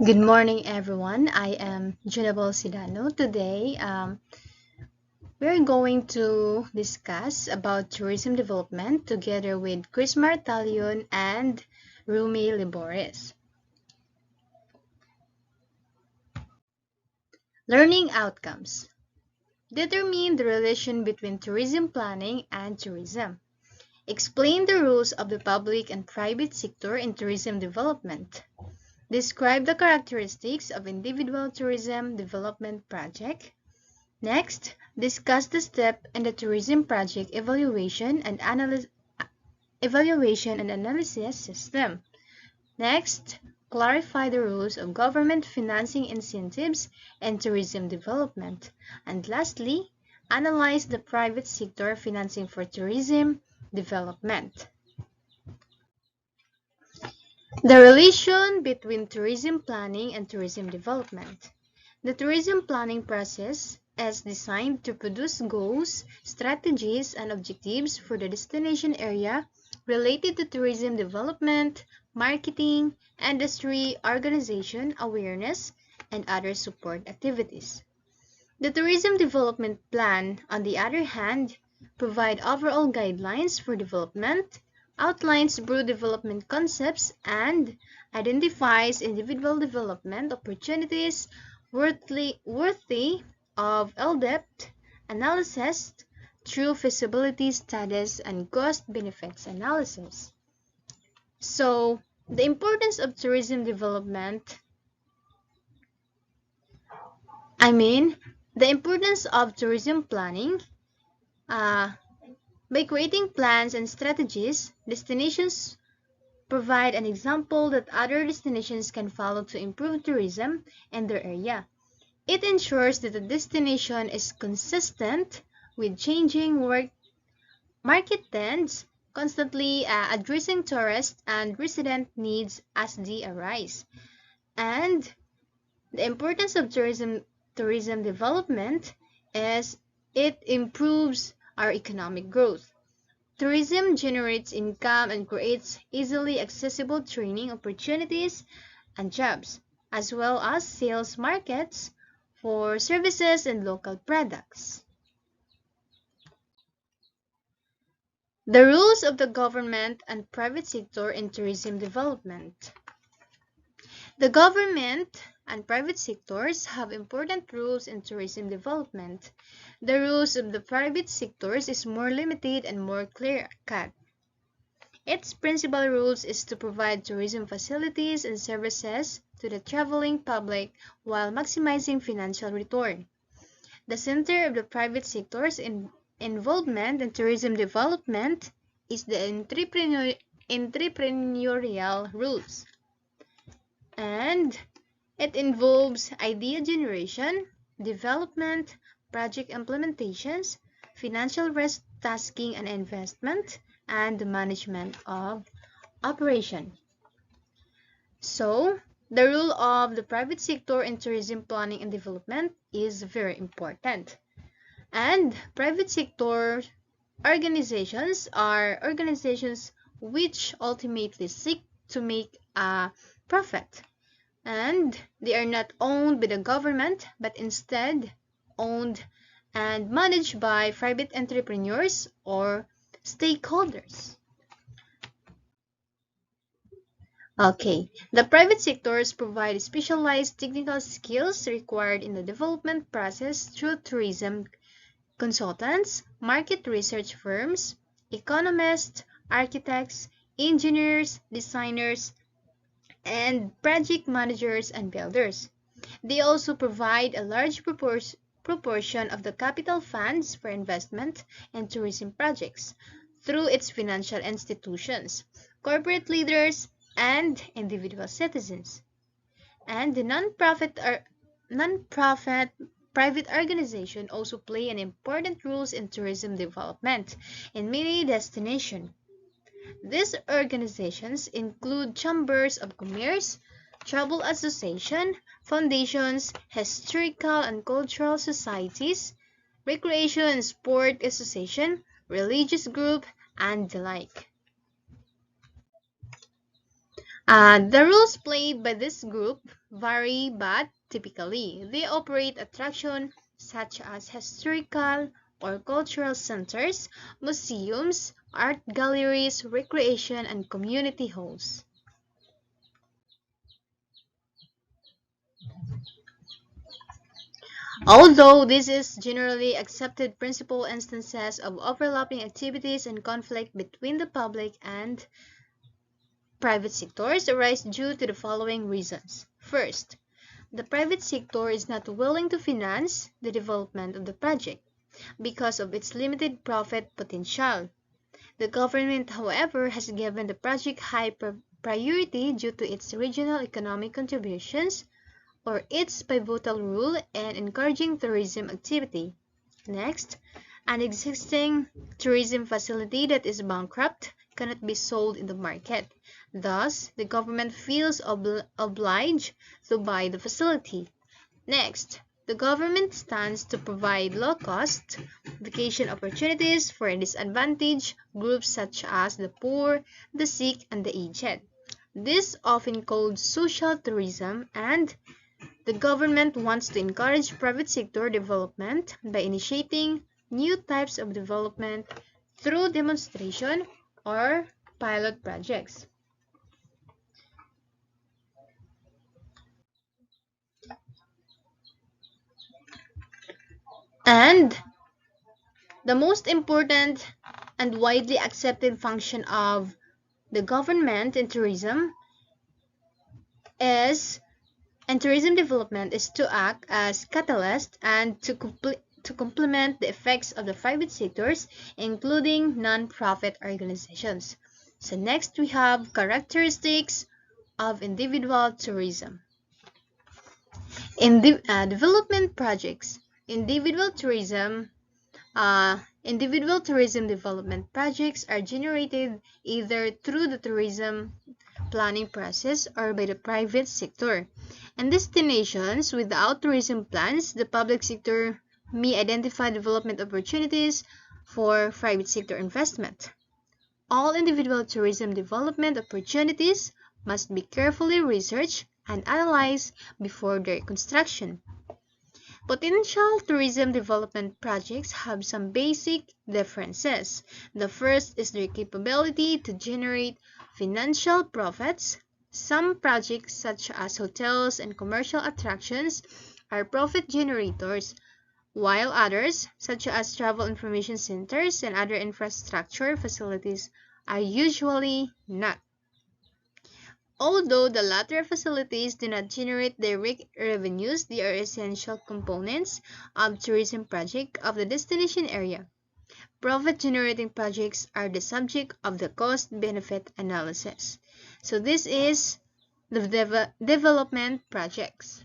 Good morning, everyone. I am Junabel Sidano. Today, we're going to discuss about tourism development together with Chris Martalion and Rumi Libores. Learning outcomes determine the relation between tourism planning and tourism. Explain the roles of the public and private sector in tourism development. Describe the characteristics of individual tourism development project. Next, discuss the step in the tourism project evaluation and analysis system. Next, clarify the rules of government financing incentives and tourism development. And lastly, analyze the private sector financing for tourism development. The relation between tourism planning and tourism development. The tourism planning process is designed to produce goals, strategies, and objectives for the destination area related to tourism development, marketing, industry, organization, awareness, and other support activities. The tourism development plan, on the other hand, provide overall guidelines for development, outlines broad development concepts, and identifies individual development opportunities worthy of in-depth analysis through feasibility studies and cost-benefits analysis. So, the importance of tourism development, I mean, the importance of tourism planning, uh, by creating plans and strategies, destinations provide an example that other destinations can follow to improve tourism in their area. It ensures that the destination is consistent with changing market trends, constantly addressing tourist and resident needs as they arise. And the importance of tourism development is it improves our economic growth. Tourism generates income and creates easily accessible training opportunities and jobs, as well as sales markets for services and local products. The roles of the government and private sector in tourism development. The government and private sectors have important roles in tourism development. The roles of the private sectors is more limited and more clear-cut. Its principal rules is to provide tourism facilities and services to the traveling public while maximizing financial return. The center of the private sector's involvement in tourism development is the entrepreneurial rules, and it involves idea generation, development, project implementations, financial risk tasking and investment, and the management of operation. So, the role of the private sector in tourism planning and development is very important. And private sector organizations are organizations which ultimately seek to make a profit. And they are not owned by the government, but instead owned and managed by private entrepreneurs or stakeholders. Okay, the private sectors provide specialized technical skills required in the development process through tourism consultants, market research firms, economists, architects, engineers, designers, and project managers and builders. They also provide a large proportion of the capital funds for investment in tourism projects through its financial institutions, corporate leaders, and individual citizens. And the non-profit private organizations also play an important role in tourism development in many destinations. These organizations include chambers of commerce, travel association, foundations, historical and cultural societies, recreation and sport association, religious group, and the like. The rules played by this group vary, but typically they operate attractions such as historical or cultural centers, museums, art galleries, recreation, and community halls. Although this is generally accepted principle, instances of overlapping activities and conflict between the public and private sectors arise due to the following reasons. First, the private sector is not willing to finance the development of the project because of its limited profit potential. The government, however, has given the project high priority due to its regional economic contributions or its pivotal role in encouraging tourism activity. Next, an existing tourism facility that is bankrupt cannot be sold in the market. Thus, the government feels obliged to buy the facility. Next, the government stands to provide low-cost vacation opportunities for disadvantaged groups such as the poor, the sick, and the aged. This often called social tourism, and the government wants to encourage private sector development by initiating new types of development through demonstration or pilot projects. And the most important and widely accepted function of the government in tourism is and tourism development is to act as catalyst and to complement the effects of the private sectors, including non-profit organizations. So next we have characteristics of individual tourism. In development projects, individual tourism development projects are generated either through the tourism planning process or by the private sector. And destinations without tourism plans, the public sector may identify development opportunities for private sector investment. All individual tourism development opportunities must be carefully researched and analyzed before their construction. Potential tourism development projects have some basic differences. The first is their capability to generate financial profits. Some projects, such as hotels and commercial attractions, are profit generators, while others, such as travel information centers and other infrastructure facilities, are usually not. Although the latter facilities do not generate direct revenues, they are essential components of tourism project of the destination area. Profit-generating projects are the subject of the cost-benefit analysis. So this is the development projects.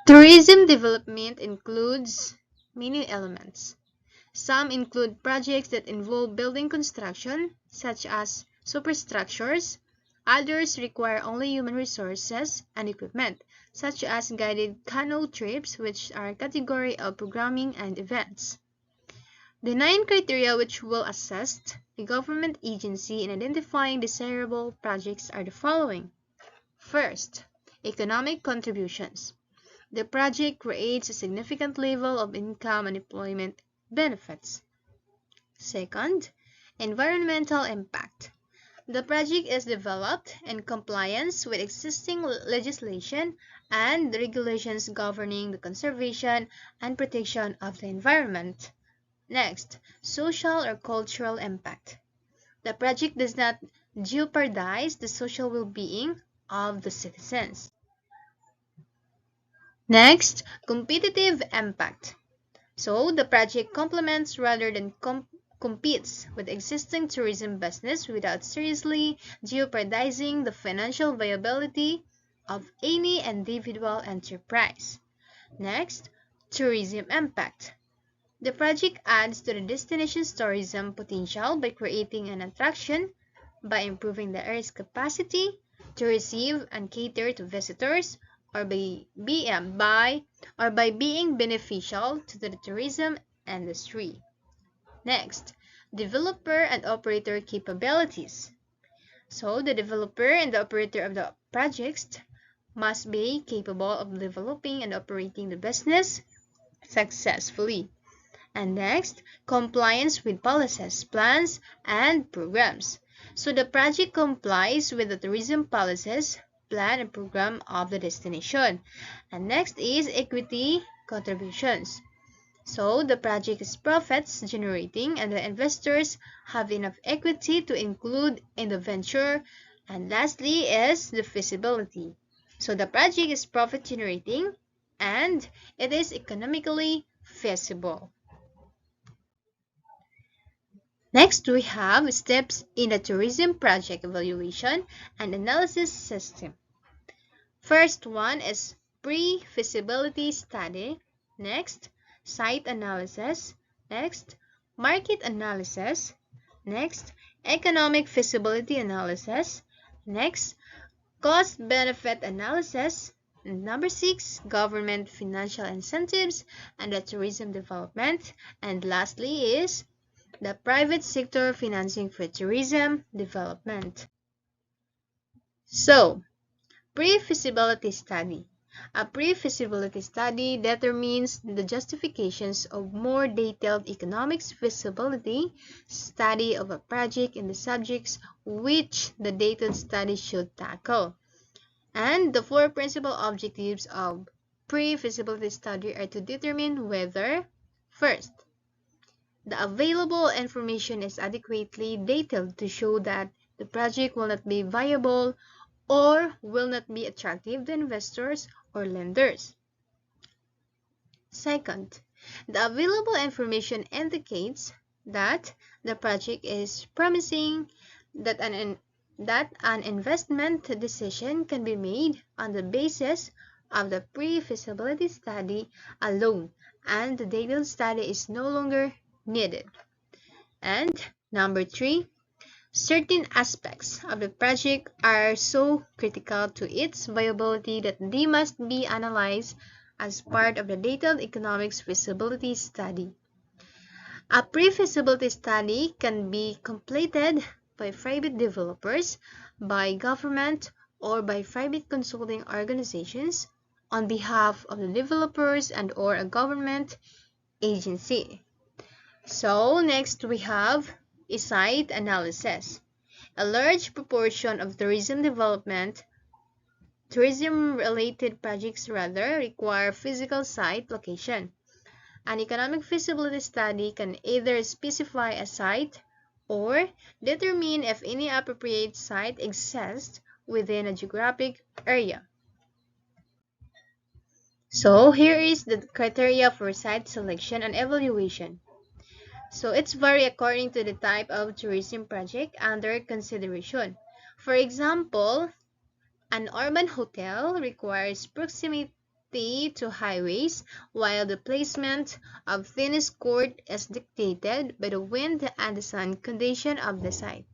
Tourism development includes many elements. Some include projects that involve building construction, such as superstructures. Others require only human resources and equipment, such as guided canoe trips, which are a category of programming and events. The 9 criteria which will assist a government agency in identifying desirable projects are the following. First, economic contributions. The project creates a significant level of income and employment benefits. Second, environmental impact. The project is developed in compliance with existing legislation and regulations governing the conservation and protection of the environment. Next, social or cultural impact. The project does not jeopardize the social well-being of the citizens. Next, competitive impact. So, the project complements rather than competes with existing tourism business without seriously jeopardizing the financial viability of any individual enterprise. Next, tourism impact. The project adds to the destination's tourism potential by creating an attraction, by improving the area's capacity to receive and cater to visitors, or by being beneficial to the tourism industry. Next, developer and operator capabilities. So the developer and the operator of the projects must be capable of developing and operating the business successfully. And next, compliance with policies, plans, and programs. So the project complies with the tourism policies, plan, and program of the destination. And next is equity contributions. So the project is profits generating and the investors have enough equity to include in the venture. And lastly is the feasibility. So the project is profit generating and it is economically feasible. Next, we have steps in the tourism project evaluation and analysis system. First one is pre-feasibility study. Next, site analysis. Next, market analysis. Next, economic feasibility analysis. Next, cost-benefit analysis. Number 6, government financial incentives and the tourism development. And lastly is the private sector financing for tourism development. So, pre-feasibility study. A pre-feasibility study determines the justifications of more detailed economics feasibility study of a project and the subjects which the detailed study should tackle. And the four principal objectives of pre-feasibility study are to determine whether, first, the available information is adequately detailed to show that the project will not be viable or will not be attractive to investors or lenders. Second, the available information indicates that the project is promising, that an investment decision can be made on the basis of the pre-feasibility study alone, and the detailed study is no longer needed. And number 3, certain aspects of the project are so critical to its viability that they must be analyzed as part of the detailed economics feasibility study. A pre-feasibility study can be completed by private developers, by government, or by private consulting organizations on behalf of the developers and or a government agency. So next we have a site analysis. A large proportion of tourism-related projects require physical site location. An economic feasibility study can either specify a site or determine if any appropriate site exists within a geographic area. So here is the criteria for site selection and evaluation. So it's vary according to the type of tourism project under consideration. For example, an urban hotel requires proximity to highways, while the placement of tennis court is dictated by the wind and the sun condition of the site.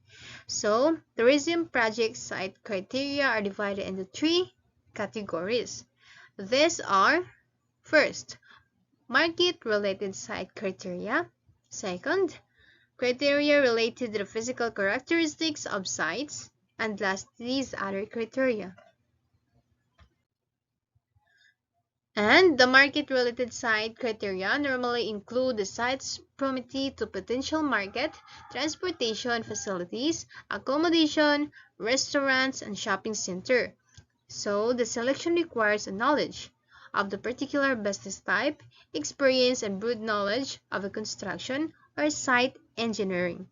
So, tourism project site criteria are divided into 3 categories. These are, first, market-related site criteria. Second, criteria related to the physical characteristics of sites. And last, these other criteria. And the market-related site criteria normally include the site's proximity to potential market, transportation facilities, accommodation, restaurants, and shopping center. So the selection requires a knowledge of the particular business type, experience, and broad knowledge of a construction or site engineering.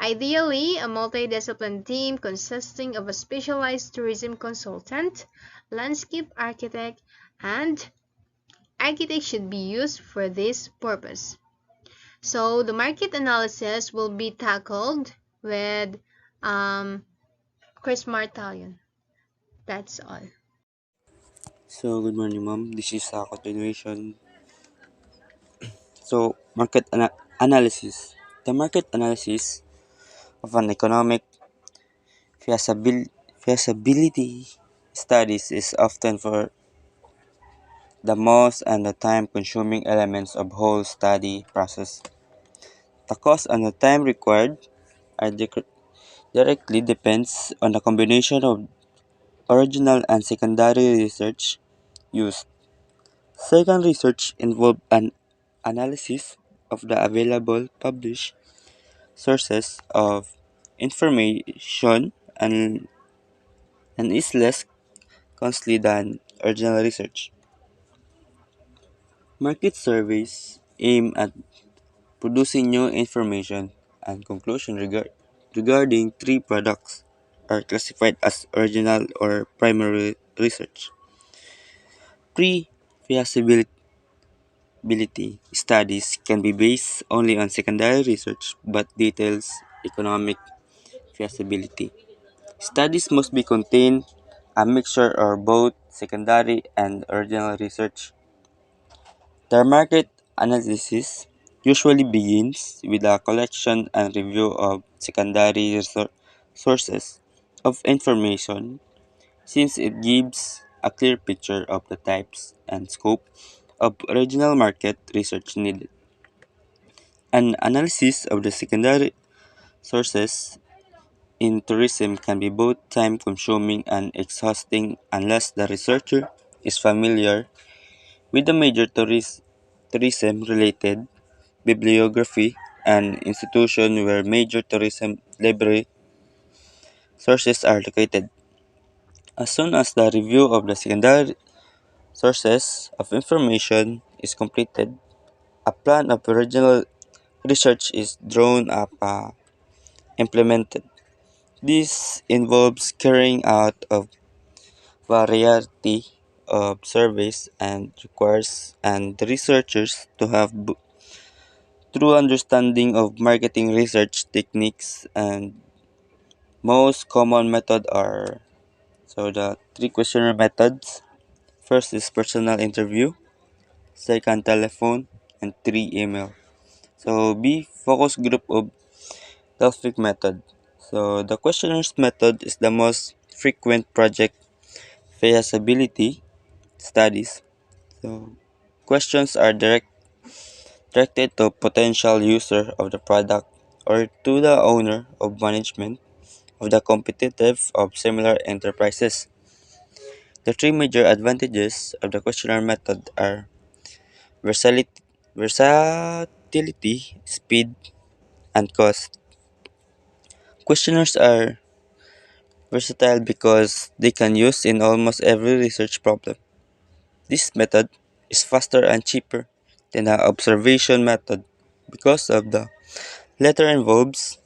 Ideally, a multidisciplinary team consisting of a specialized tourism consultant, landscape architect, and architect should be used for this purpose. So the market analysis will be tackled with Chris Martalion. That's all. So, good morning, ma'am. This is a continuation. So, analysis. The market analysis of an economic feasibility studies is often for the most and the time-consuming elements of whole study process. The cost and the time required are directly depends on a combination of original and secondary research used. Second research involved an analysis of the available published sources of information and is less costly than original research. Market surveys aim at producing new information and conclusion regarding three products are classified as original or primary research. Pre-feasibility studies can be based only on secondary research but details economic feasibility. Studies must be contain a mixture of both secondary and original research. The market analysis usually begins with a collection and review of secondary sources of information since it gives a clear picture of the types and scope of original market research needed. An analysis of the secondary sources in tourism can be both time consuming and exhausting unless the researcher is familiar with the major tourism related bibliography and institution where major tourism library sources are located. As soon as the review of the secondary sources of information is completed, a plan of original research is drawn up implemented. This involves carrying out a variety of surveys and requires and the researchers to have true understanding of marketing research techniques and most common method are the three questionnaire methods. First is personal interview, second telephone, and three email. So B focus group of Delphic method. So the questionnaires method is the most frequent project feasibility studies. So questions are directed to potential user of the product or to the owner of management of the competitive of similar enterprises. The three major advantages of the questionnaire method are versatility, versatility speed, and cost. Questionnaires are versatile because they can use in almost every research problem. This method is faster and cheaper than the observation method because of the latter involves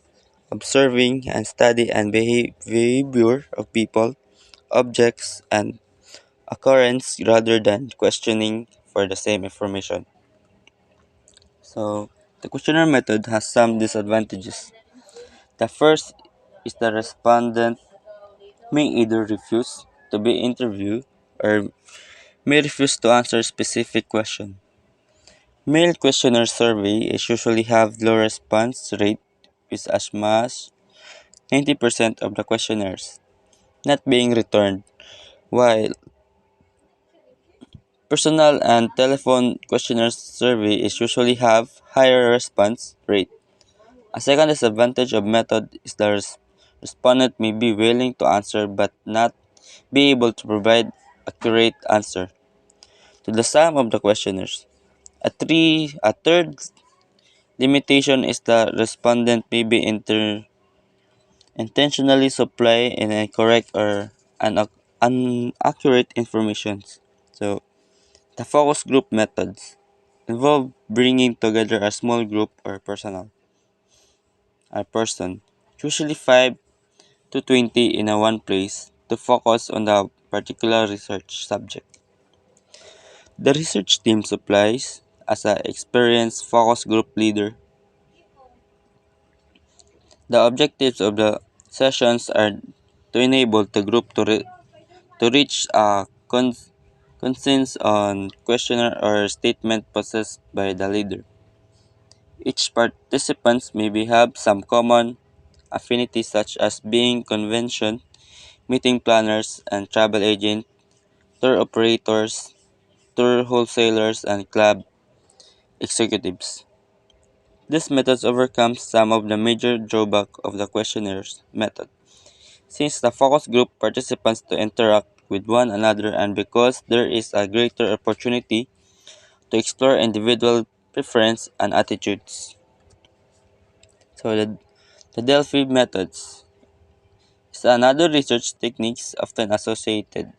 observing and study and behavior of people, objects, and occurrence rather than questioning for the same information. So, the questionnaire method has some disadvantages. The first is the respondent may either refuse to be interviewed or may refuse to answer specific question. Mail questionnaire survey is usually have low response rate with as much 90% of the questionnaires not being returned, while personal and telephone questionnaire survey is usually have higher response rate. A second disadvantage of method is the respondent may be willing to answer but not be able to provide accurate answer to the sum of the questionnaires. A third limitation is the respondent may be intentionally supply incorrect or inaccurate information. So, the focus group methods involve bringing together a small group or person, usually 5 to 20 in a one place, to focus on the particular research subject. The research team supplies as an experienced focus group leader. The objectives of the sessions are to enable the group to reach a consensus on questionnaire or statement possessed by the leader. Each participant maybe have some common affinities such as being convention, meeting planners and travel agents, tour operators, tour wholesalers, and club executives. This method overcomes some of the major drawbacks of the questionnaires method, since the focus group participants to interact with one another and because there is a greater opportunity to explore individual preference and attitudes. So the Delphi methods is another research techniques often associated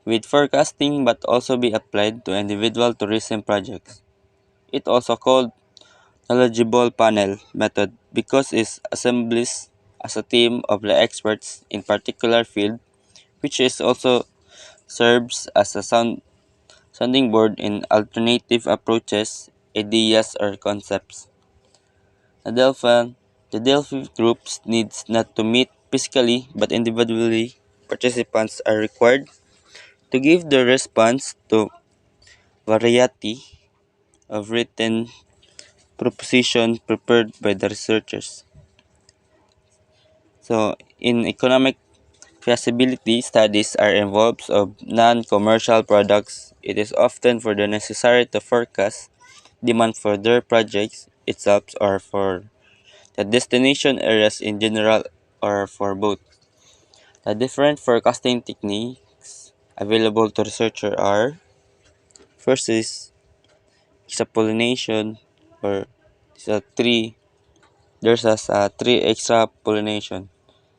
with forecasting but also be applied to individual tourism projects. It also called knowledgeable panel method because it assembles as a team of the experts in particular field, which is also serves as a sounding board in alternative approaches, ideas, or concepts. The Delphi, the Delphi groups needs not to meet physically but individually. Participants are required to give their response to variety of written proposition prepared by the researchers. So, in economic feasibility studies are involved of non-commercial products. It is often for the necessary to forecast demand for their projects itself or for the destination areas in general or for both. The different forecasting techniques available to researchers are first is extrapolation or it's a three there's a three extrapolation.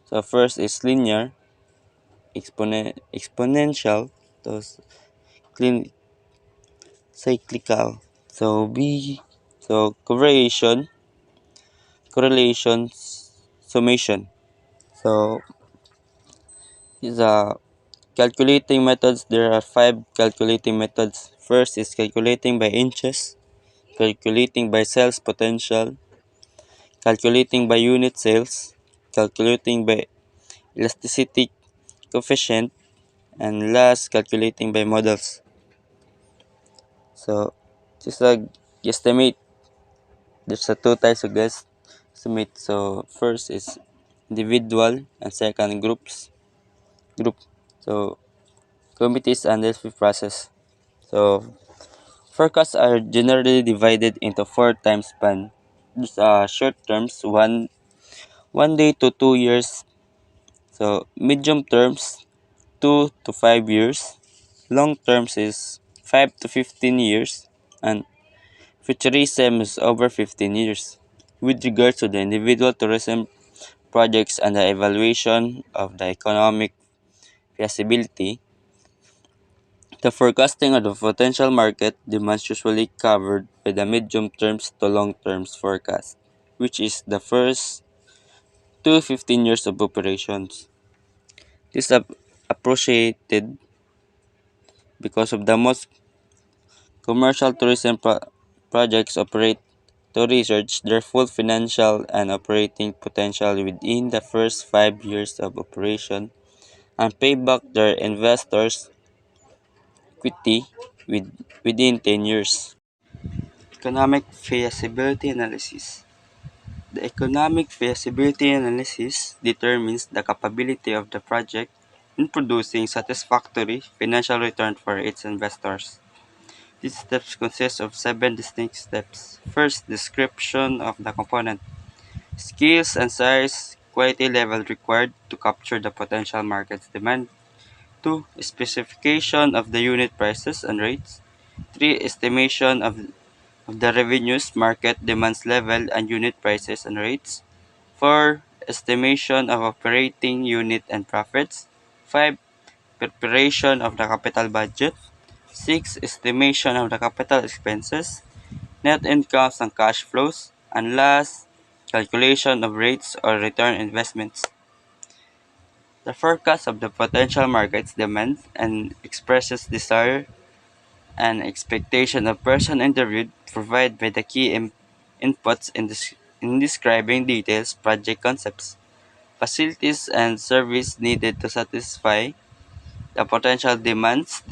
So first is linear, exponential, those clean cyclical. So B so correlation summation. So is a calculating methods. There are five calculating methods. First is calculating by inches, calculating by sales potential, calculating by unit sales, calculating by elasticity coefficient, and last calculating by models. So just a guesstimate. There's a two types of guesstimate. So first is individual and second group. So committees and the process. So forecasts are generally divided into four time span. These are short terms, one day to 2 years. So medium terms, 2 to 5 years. Long terms is 5 to 15 years, and futurism is over 15 years. With regard to the individual tourism projects and the evaluation of the economic feasibility, the forecasting of the potential market demands usually covered by the medium terms to long terms forecast, which is the first to 15 years of operations. This is appreciated because of the most commercial tourism projects operate to research their full financial and operating potential within the first 5 years of operation and pay back their investors' equity within 10 years. Economic feasibility analysis. The economic feasibility analysis determines the capability of the project in producing satisfactory financial return for its investors. These steps consist of seven distinct steps. First, description of the component, skills and size, quality level required to capture the potential market's demand. 2. Specification of the unit prices and rates. 3. Estimation of the revenues, market demands level, and unit prices and rates. 4. Estimation of operating unit and profits. 5. Preparation of the capital budget. 6. Estimation of the capital expenses, net incomes and cash flows. And last, calculation of rates or return investments. The forecast of the potential market's demand and expresses desire and expectation of person interviewed provided by the key inputs in describing details project concepts, facilities, and service needed to satisfy the potential demands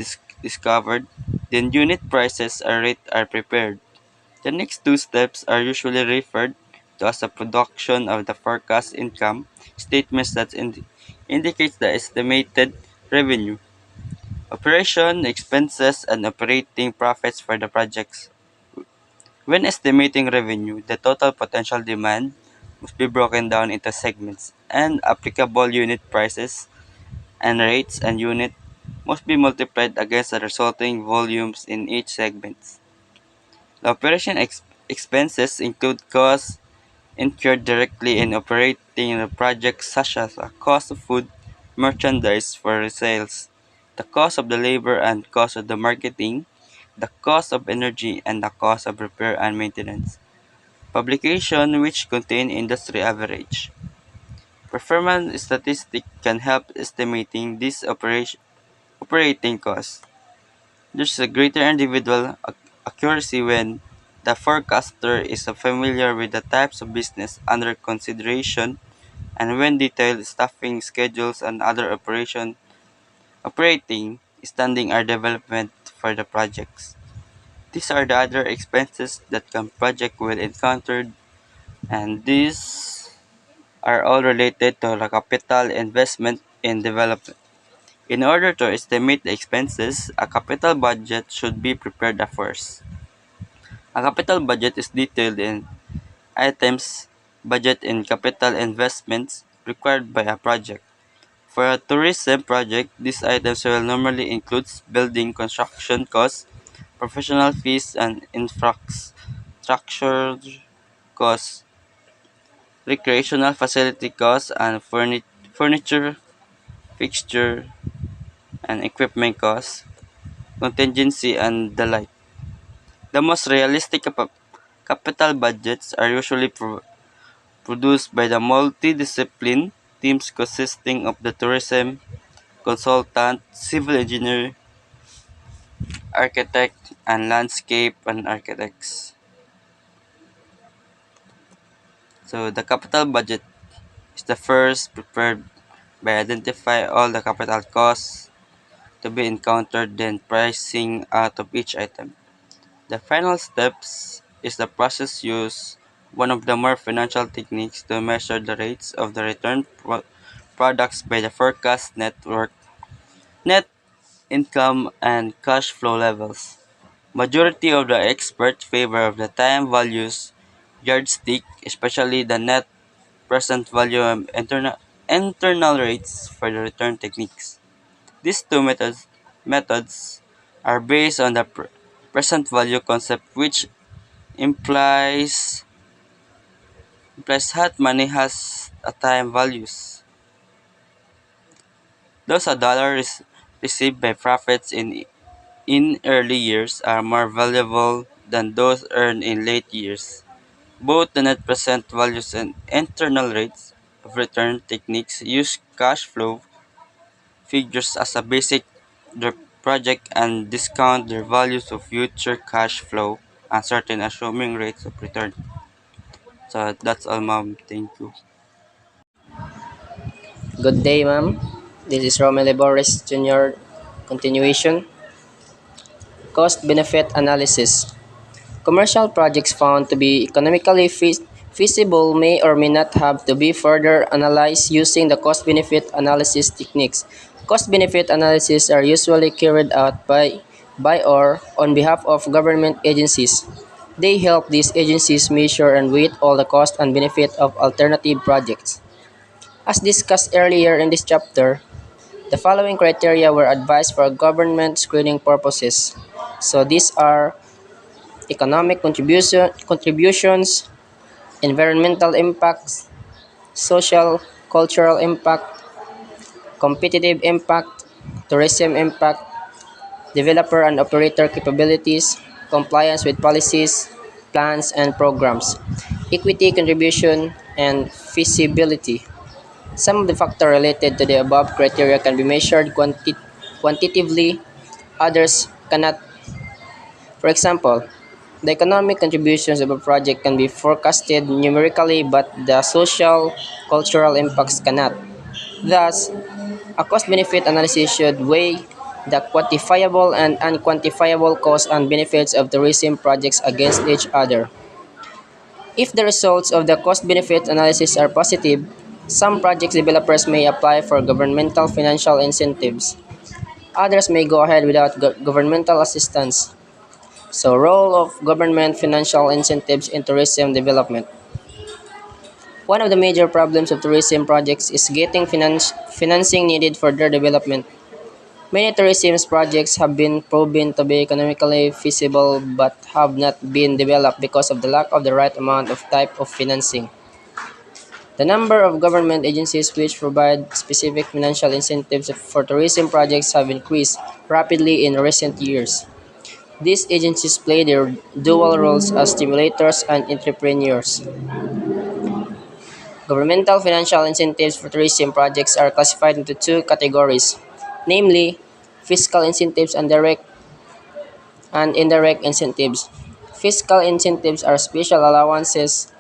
discovered. Then unit prices and rate are prepared. The next two steps are usually referred to as the production of the forecast income statements that indicates the estimated revenue, operation expenses, and operating profits for the projects, When estimating revenue, the total potential demand must be broken down into segments, and applicable unit prices and rates and unit must be multiplied against the resulting volumes in each segment. The operation expenses include costs incurred directly in operating the project, such as the cost of food, merchandise for sales, the cost of the labor and cost of the marketing, the cost of energy, and the cost of repair and maintenance. Publication which contain industry average. Performance statistics can help estimating these operating costs. There's a greater individual accuracy when the forecaster is familiar with the types of business under consideration and when detailed staffing schedules and other operating standing are developed for the projects. These are the other expenses that the project will encounter, and these are all related to the capital investment in development. In order to estimate the expenses, a capital budget should be prepared at first. A capital budget is detailed in items budget in capital investments required by a project. For a tourism project, these items will normally include building construction costs, professional fees, and infrastructure costs, recreational facility costs, and furniture, fixture, and equipment costs, contingency, and the like. The most realistic capital budgets are usually produced by the multidiscipline teams consisting of the tourism consultant, civil engineer, architect, and landscape and architects. So the capital budget is the first prepared by identify all the capital costs to be encountered, then pricing out of each item. The final steps is the process used one of the more financial techniques to measure the rates of the return products by the forecast net income and cash flow levels. Majority of the experts favor of the time values yardstick, especially the net present value and internal rates for the return techniques. These two methods are based on the present value concept, which implies hot money has a time values. Those a dollar is received by profits in early years are more valuable than those earned in late years. Both the net present values and internal rates of return techniques use cash flow figures as a basic their project and discount their values of future cash flow and certain assuming rates of return. So that's all, ma'am. Thank you. Good day, ma'am. This is Romele Boris Jr. Continuation. Cost benefit analysis. Commercial projects found to be economically feasible may or may not have to be further analyzed using the cost benefit analysis techniques. Cost benefit analyses are usually carried out by or on behalf of government agencies. They help these agencies measure and weight all the cost and benefit of alternative projects. As discussed earlier in this chapter, the following criteria were advised for government screening purposes. So these are economic contributions, environmental impacts, social, cultural impact, competitive impact, tourism impact, developer and operator capabilities, compliance with policies, plans and programs, equity contribution, and feasibility. Some of the factors related to the above criteria can be measured quantitatively, others cannot. For example, the economic contributions of a project can be forecasted numerically, but the social, cultural impacts cannot. Thus, a cost-benefit analysis should weigh the quantifiable and unquantifiable costs and benefits of tourism projects against each other. If the results of the cost-benefit analysis are positive, some project developers may apply for governmental financial incentives. Others may go ahead without governmental assistance. So, role of government financial incentives in tourism development. One of the major problems of tourism projects is getting financing needed for their development. Many tourism projects have been proven to be economically feasible but have not been developed because of the lack of the right amount of type of financing. The number of government agencies which provide specific financial incentives for tourism projects have increased rapidly in recent years. These agencies play their dual roles as stimulators and entrepreneurs. Governmental financial incentives for tourism projects are classified into two categories, namely fiscal incentives and direct and indirect incentives. Fiscal incentives are special allowances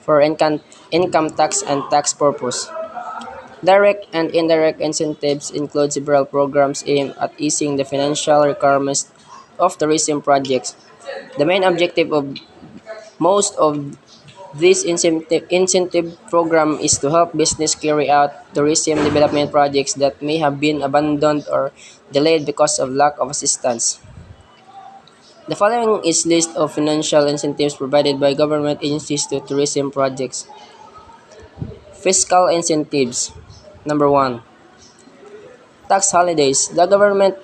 for income tax and tax purpose. Direct and indirect incentives include several programs aimed at easing the financial requirements of tourism projects. The main objective of most of this incentive program is to help business carry out tourism development projects that may have been abandoned or delayed because of lack of assistance. The following is list of financial incentives provided by government agencies to tourism projects. Fiscal incentives. Number 1. Tax holidays. The government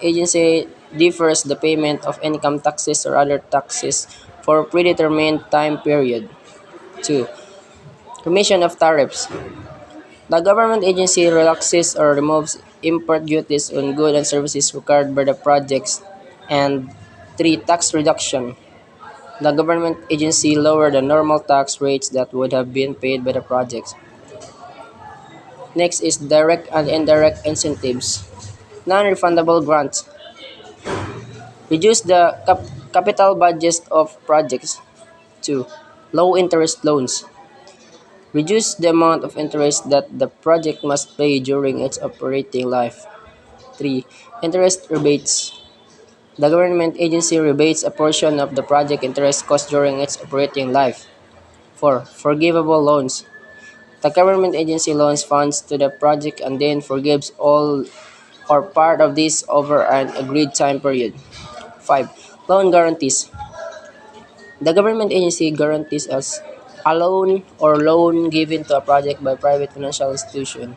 agency defers the payment of income taxes or other taxes for a predetermined time period. 2. Commission of tariffs. The government agency relaxes or removes import duties on goods and services required by the projects. And 3. Tax reduction. The government agency lowered the normal tax rates that would have been paid by the projects. Next is direct and indirect incentives. Non-refundable grants. Reduce the capital budget of projects. 2. Low interest loans. Reduce the amount of interest that the project must pay during its operating life. 3. Interest rebates. The government agency rebates a portion of the project interest cost during its operating life. 4. Forgivable loans. The government agency loans funds to the project and then forgives all or part of this over an agreed time period. 5. Loan guarantees. The government agency guarantees us a loan or loan given to a project by private financial institution.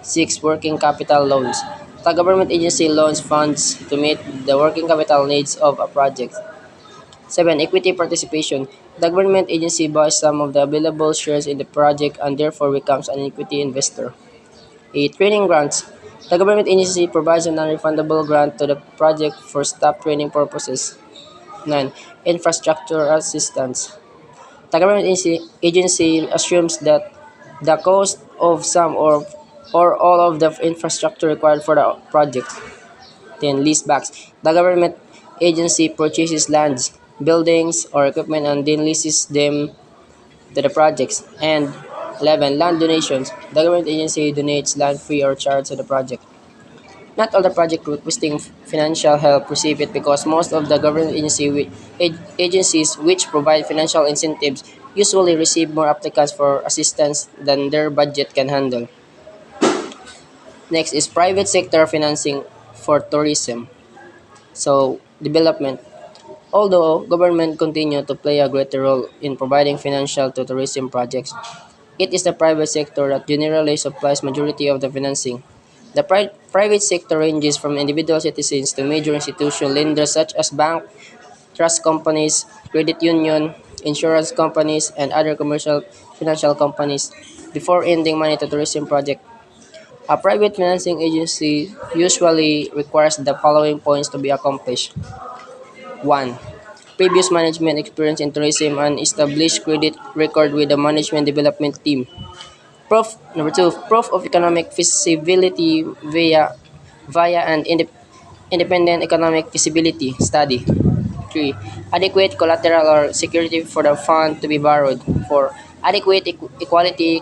6. Working capital loans. The government agency loans funds to meet the working capital needs of a project. 7. Equity participation. The government agency buys some of the available shares in the project and therefore becomes an equity investor. 8. Training grants. The government agency provides a non-refundable grant to the project for staff training purposes. 9. Infrastructure assistance. The government agency assumes that the cost of some or all of the infrastructure required for the project. 10. Leasebacks. The government agency purchases lands, buildings, or equipment and then leases them to the projects. And 11. Land donations. The government agency donates land free or charge to the project. Not all the project requesting financial help receive it because most of the government agencies which provide financial incentives usually receive more applicants for assistance than their budget can handle. Next is private sector financing for tourism. So, development. Although government continue to play a greater role in providing financial to tourism projects, it is the private sector that generally supplies majority of the financing. The private sector ranges from individual citizens to major institutional lenders such as bank, trust companies, credit union, insurance companies, and other commercial financial companies. Before ending money to tourism project, a private financing agency usually requires the following points to be accomplished. 1. Previous management experience in tourism and established credit record with the management development team. Number 2, proof of economic feasibility via an independent economic feasibility study. 3. Adequate collateral or security for the fund to be borrowed. 4. Adequate equality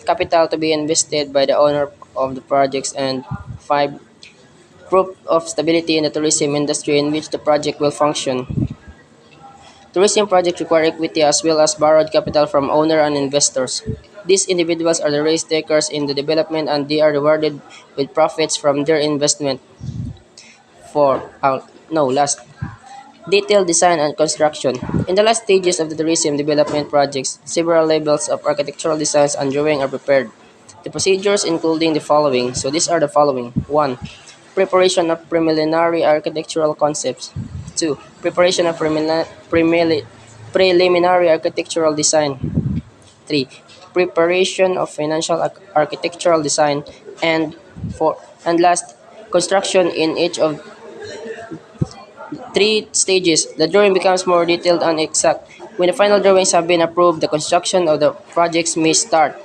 capital to be invested by the owner of the projects. And 5. Proof of stability in the tourism industry in which the project will function. Tourism projects require equity as well as borrowed capital from owner and investors. These individuals are the risk takers in the development and they are rewarded with profits from their investment. For no last, Detailed design and construction. In the last stages of the tourism development projects, several levels of architectural designs and drawing are prepared. The procedures including the following. So these are the following. 1. Preparation of preliminary architectural concepts. 2. Preparation of preliminary architectural design. 3. Preparation of financial architectural design. And 4. And last, construction in each of three stages. The drawing becomes more detailed and exact. When the final drawings have been approved, the construction of the projects may start.